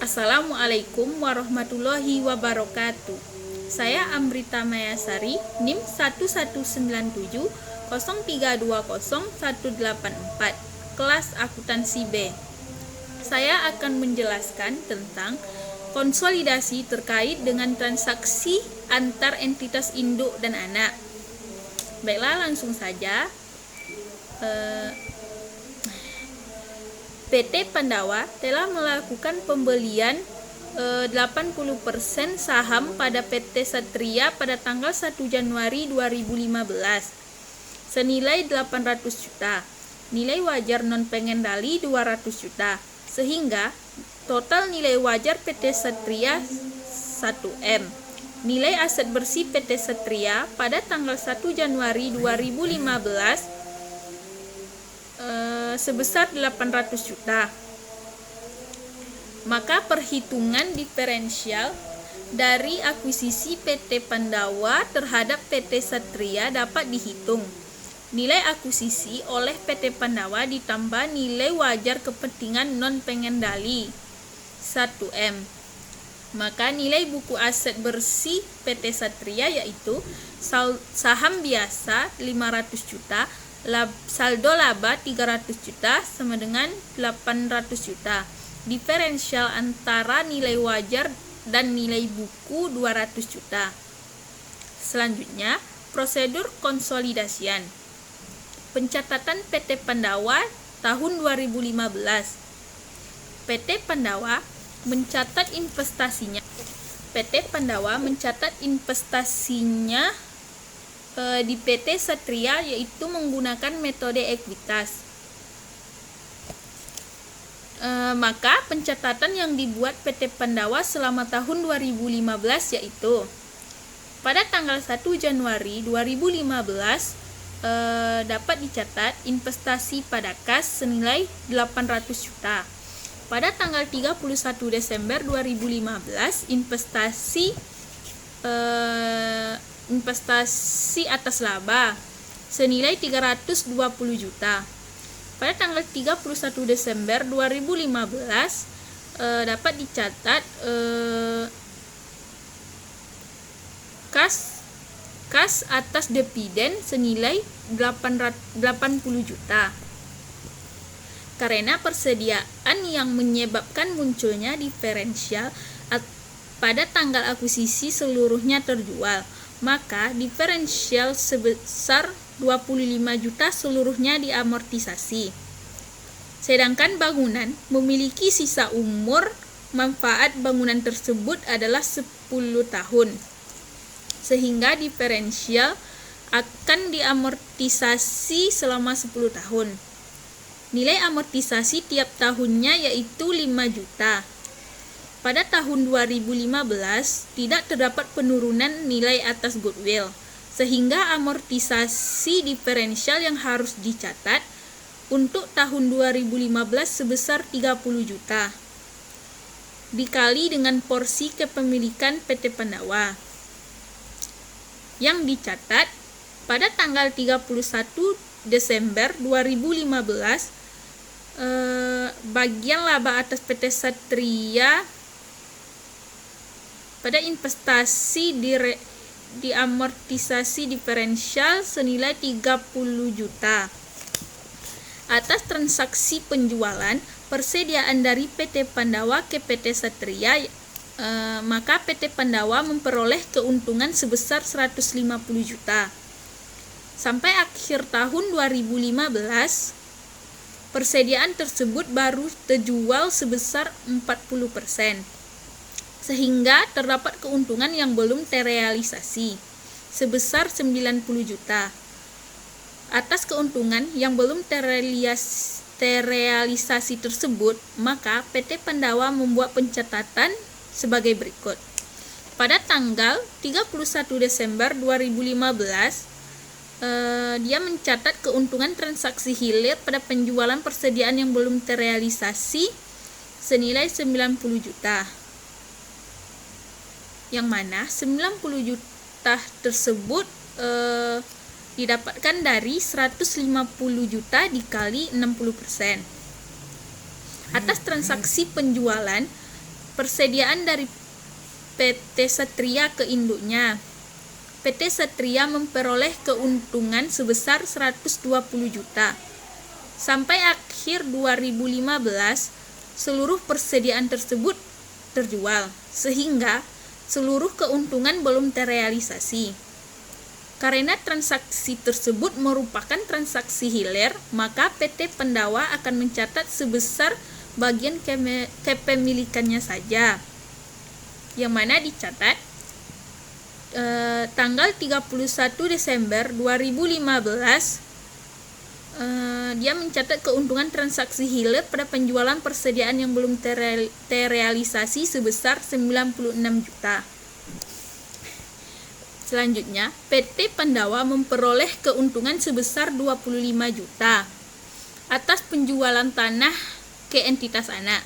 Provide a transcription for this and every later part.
Assalamualaikum warahmatullahi wabarakatuh. Saya Amrita Mayasari, NIM 119703200184, kelas akuntansi B. Saya akan menjelaskan tentang konsolidasi terkait dengan transaksi antar entitas induk dan anak. Baiklah, langsung saja. PT Pandawa telah melakukan pembelian 80% saham pada PT Satria pada tanggal 1 Januari 2015 senilai 800 juta. Nilai wajar non pengendali 200 juta. Sehingga total nilai wajar PT Satria 1M. Nilai aset bersih PT Satria pada tanggal 1 Januari 2015 sebesar 800 juta. Maka perhitungan diferensial dari akuisisi PT Pandawa terhadap PT Satria dapat dihitung. Nilai akuisisi oleh PT Pandawa ditambah nilai wajar kepentingan non pengendali 1M. Maka nilai buku aset bersih PT Satria yaitu saham biasa 500 juta, saldo laba 300 juta sama dengan 800 juta. Diferensial antara nilai wajar dan nilai buku 200 juta. Selanjutnya, prosedur konsolidasian. Pencatatan PT Pandawa tahun 2015. PT Pandawa mencatat investasinya. PT Pandawa mencatat investasinya di PT Satria yaitu menggunakan metode ekuitas. Maka pencatatan yang dibuat PT Pandawa selama tahun 2015 yaitu pada tanggal 1 Januari 2015 dapat dicatat investasi pada kas senilai 800 juta. Pada tanggal 31 Desember 2015 investasi atas laba senilai 320 juta. Pada tanggal 31 Desember 2015 dapat dicatat kas atas dividen senilai 80 juta. Karena persediaan yang menyebabkan munculnya diferensial pada tanggal akuisisi seluruhnya terjual, maka diferensial sebesar 25 juta seluruhnya diamortisasi. Sedangkan bangunan memiliki sisa umur manfaat bangunan tersebut adalah 10 tahun. Sehingga diferensial akan diamortisasi selama 10 tahun. Nilai amortisasi tiap tahunnya yaitu 5 juta. Pada tahun 2015 tidak terdapat penurunan nilai atas goodwill, sehingga amortisasi diferensial yang harus dicatat untuk tahun 2015 sebesar 30 juta dikali dengan porsi kepemilikan PT Pandawa yang dicatat pada tanggal 31 Desember 2015. Bagian laba atas PT Satria pada investasi diamortisasi diferensial senilai 30 juta. Atas transaksi penjualan persediaan dari PT Pandawa ke PT Satria, maka PT Pandawa memperoleh keuntungan sebesar 150 juta. Sampai akhir tahun 2015, persediaan tersebut baru terjual sebesar 40%. Sehingga terdapat keuntungan yang belum terrealisasi sebesar 90 juta. Atas keuntungan yang belum terrealisasi tersebut, maka PT Pandawa membuat pencatatan sebagai berikut. Pada tanggal 31 Desember 2015, dia mencatat keuntungan transaksi hilir pada penjualan persediaan yang belum terrealisasi senilai 90 juta. Yang mana 90 juta tersebut didapatkan dari 150 juta dikali 60%. Atas transaksi penjualan Persediaan dari PT Satria ke induknya. PT Satria memperoleh keuntungan sebesar 120 juta. Sampai akhir 2015, seluruh persediaan tersebut terjual, sehingga seluruh keuntungan belum terrealisasi. Karena transaksi tersebut merupakan transaksi hilir, maka PT Pandawa akan mencatat sebesar bagian kepemilikannya saja, yang mana dicatat tanggal 31 Desember 2015 dia mencatat keuntungan transaksi hilir pada penjualan persediaan yang belum terrealisasi sebesar 96 juta. Selanjutnya, PT Pandawa memperoleh keuntungan sebesar 25 juta atas penjualan tanah ke entitas anak.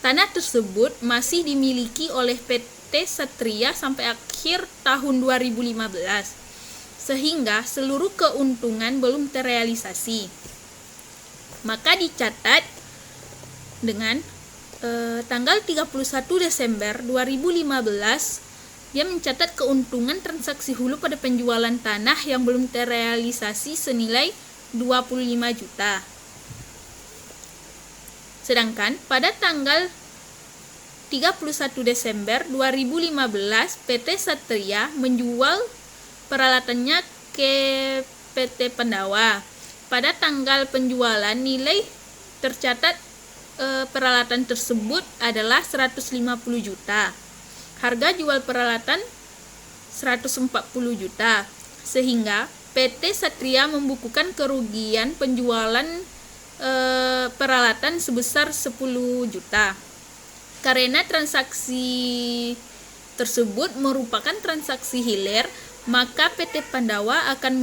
Tanah tersebut masih dimiliki oleh PT Satria sampai akhir tahun 2015, sehingga seluruh keuntungan belum terrealisasi. Maka dicatat dengan tanggal 31 Desember 2015 dia mencatat keuntungan transaksi hulu pada penjualan tanah yang belum terrealisasi senilai 25 juta. Sedangkan pada tanggal 31 Desember 2015 PT Satria menjual peralatannya ke PT Pandawa. Pada tanggal penjualan nilai tercatat peralatan tersebut adalah 150 juta. Harga jual peralatan 140 juta. Sehingga PT Satria membukukan kerugian penjualan peralatan sebesar 10 juta. Karena transaksi tersebut merupakan transaksi hilir, maka PT Pandawa akan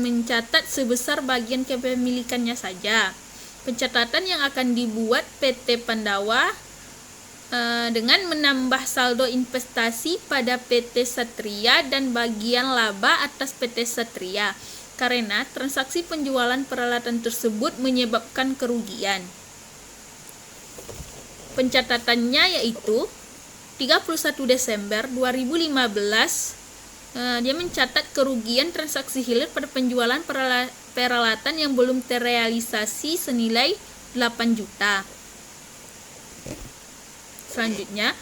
mencatat sebesar bagian kepemilikannya saja. Pencatatan yang akan dibuat PT Pandawa dengan menambah saldo investasi pada PT Satria dan bagian laba atas PT Satria, karena transaksi penjualan peralatan tersebut menyebabkan kerugian. Pencatatannya yaitu 31 Desember 2015 dia mencatat kerugian transaksi hilir pada penjualan peralatan yang belum terrealisasi senilai 8 juta. Selanjutnya,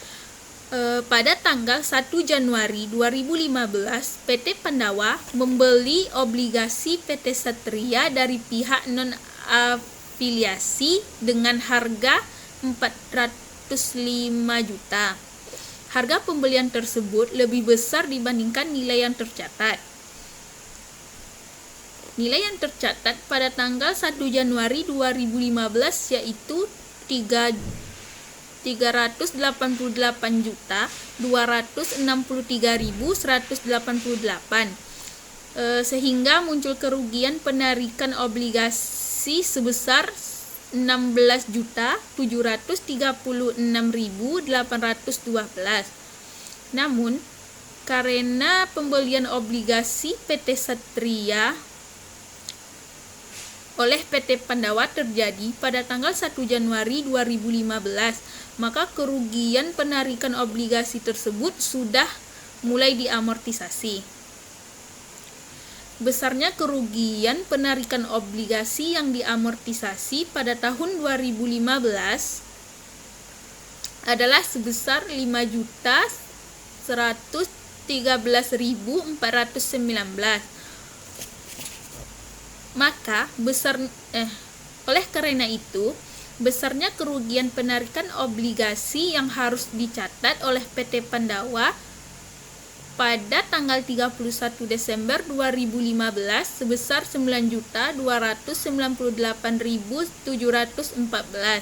pada tanggal 1 Januari 2015, PT Pandawa membeli obligasi PT Satria dari pihak non-afiliasi dengan harga 405 juta. Harga pembelian tersebut lebih besar dibandingkan nilai yang tercatat. Nilai yang tercatat pada tanggal 1 Januari 2015 yaitu 363.263.188, sehingga muncul kerugian penarikan obligasi sebesar 16.736.812. Namun, karena pembelian obligasi PT Satria oleh PT Pandawa terjadi pada tanggal 1 Januari 2015, maka kerugian penarikan obligasi tersebut sudah mulai diamortisasi. Besarnya kerugian penarikan obligasi yang diamortisasi pada tahun 2015 adalah sebesar 5.113.419. Maka oleh karena itu, besarnya kerugian penarikan obligasi yang harus dicatat oleh PT Pandawa pada tanggal 31 Desember 2015 sebesar 9.298.714,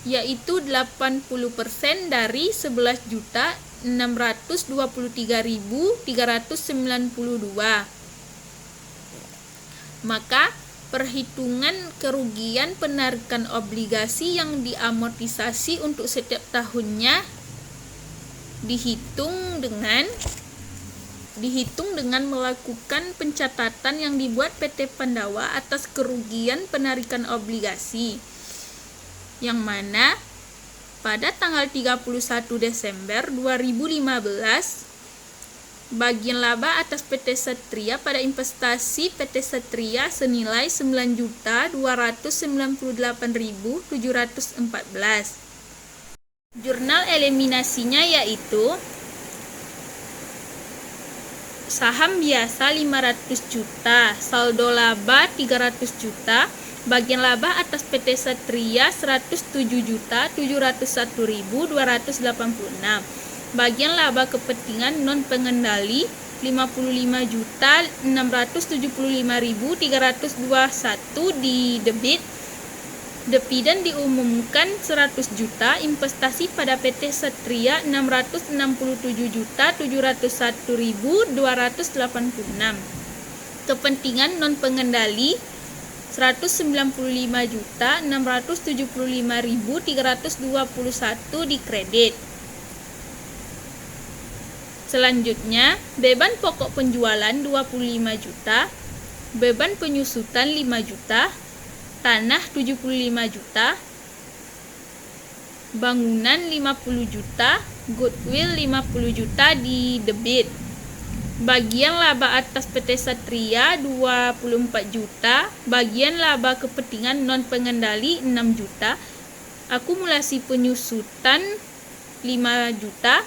yaitu 80% dari 11.623.392. Maka perhitungan kerugian penarikan obligasi yang diamortisasi untuk setiap tahunnya dihitung dengan dihitung dengan melakukan pencatatan yang dibuat PT Pandawa atas kerugian penarikan obligasi, yang mana pada tanggal 31 Desember 2015 bagian laba atas PT Satria pada investasi PT Satria senilai 9.298.714. Jurnal eliminasinya yaitu saham biasa 500 juta, saldo laba 300 juta, bagian laba atas PT Satria 107.701.286. Bagian laba kepentingan non pengendali 55.675.321 di debit. Dividen diumumkan 100 juta, investasi pada PT Satria 667.701.286. Kepentingan non pengendali 195.675.321 di kredit. Selanjutnya, beban pokok penjualan 25 juta, beban penyusutan 5 juta, tanah 75 juta, bangunan 50 juta, goodwill 50 juta di debit. Bagian laba atas PT Satria 24 juta, bagian laba kepentingan non pengendali 6 juta, akumulasi penyusutan 5 juta,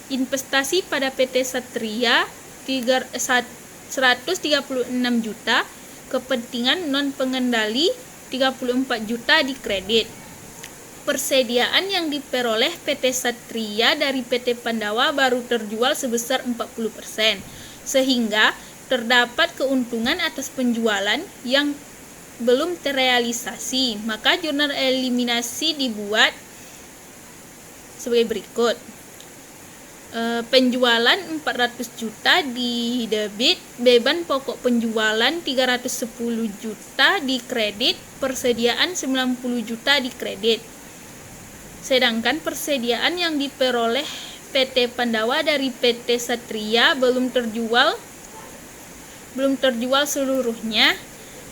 investasi pada PT Satria 136 juta, kepentingan non pengendali 34 juta di kredit. Persediaan yang diperoleh PT Satria dari PT Pandawa baru terjual sebesar 40%, sehingga terdapat keuntungan atas penjualan yang belum terrealisasi. Maka jurnal eliminasi dibuat sebagai berikut. Penjualan 400 juta di debit, beban pokok penjualan 310 juta di kredit, persediaan 90 juta di kredit. Sedangkan persediaan yang diperoleh PT Pandawa dari PT Satria belum terjual seluruhnya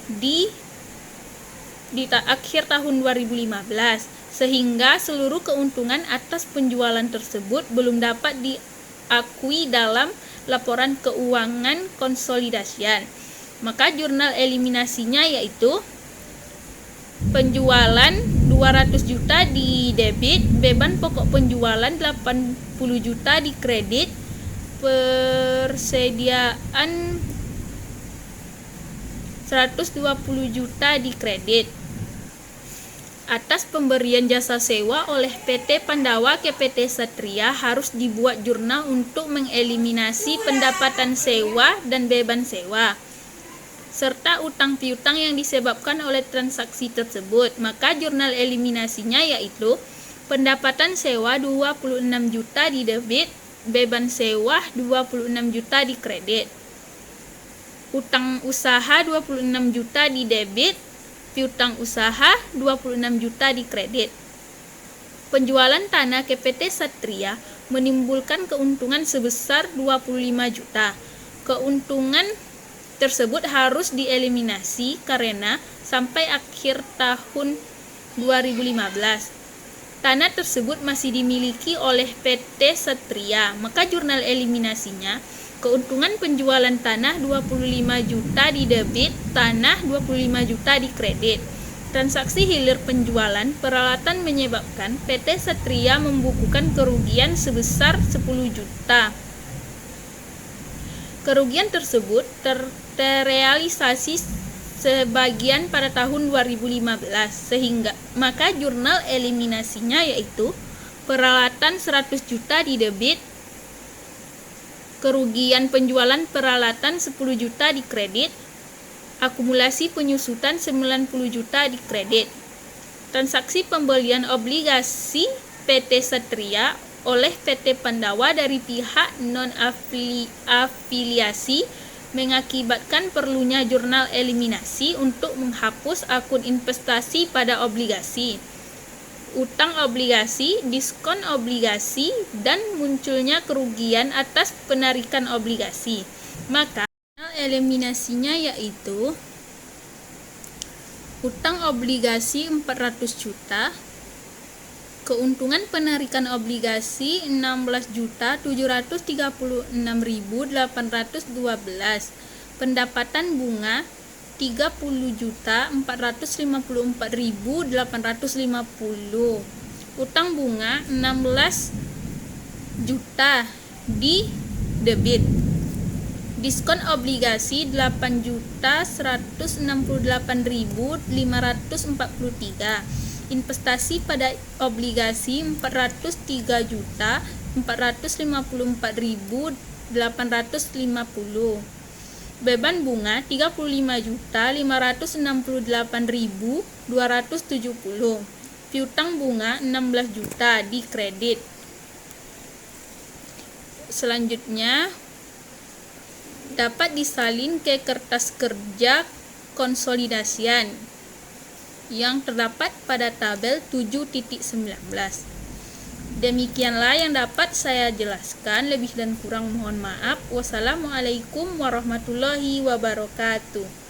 di akhir tahun 2015. Sehingga seluruh keuntungan atas penjualan tersebut belum dapat diakui dalam laporan keuangan konsolidasian. Maka jurnal eliminasinya yaitu penjualan 200 juta di debit, beban pokok penjualan 80 juta di kredit, persediaan 120 juta di kredit. Atas pemberian jasa sewa oleh PT Pandawa ke PT Satria harus dibuat jurnal untuk mengeliminasi pendapatan sewa dan beban sewa, serta utang piutang yang disebabkan oleh transaksi tersebut. Maka jurnal eliminasinya yaitu pendapatan sewa 26 juta di debit, beban sewa 26 juta di kredit. Utang usaha 26 juta di debit, piutang usaha 26 juta di kredit. Penjualan tanah ke PT Satria menimbulkan keuntungan sebesar 25 juta. Keuntungan tersebut harus dieliminasi karena sampai akhir tahun 2015 tanah tersebut masih dimiliki oleh PT Satria. Maka jurnal eliminasinya, keuntungan penjualan tanah 25 juta di debit, tanah 25 juta di kredit. Transaksi hilir penjualan peralatan menyebabkan PT Satria membukukan kerugian sebesar 10 juta. Kerugian tersebut terrealisasi sebagian pada tahun 2015, sehingga maka jurnal eliminasinya yaitu peralatan 100 juta di debit, kerugian penjualan peralatan 10 juta di kredit, akumulasi penyusutan 90 juta di kredit. Transaksi pembelian obligasi PT Satria oleh PT Pandawa dari pihak non-afiliasi mengakibatkan perlunya jurnal eliminasi untuk menghapus akun investasi pada obligasi. utang obligasi, diskon obligasi, dan munculnya kerugian atas penarikan obligasi. Maka eliminasinya yaitu utang obligasi 400 juta, keuntungan penarikan obligasi 16.736.812, pendapatan bunga 30.454.850, utang bunga 16 juta di debit, diskon obligasi 8.168.543, investasi pada obligasi 403.454.850, beban bunga 35.568.270, piutang bunga 16 juta di kredit. Selanjutnya dapat disalin ke kertas kerja konsolidasian yang terdapat pada tabel 7.19. Demikianlah yang dapat saya jelaskan, lebih dan kurang mohon maaf. Wassalamualaikum warahmatullahi wabarakatuh.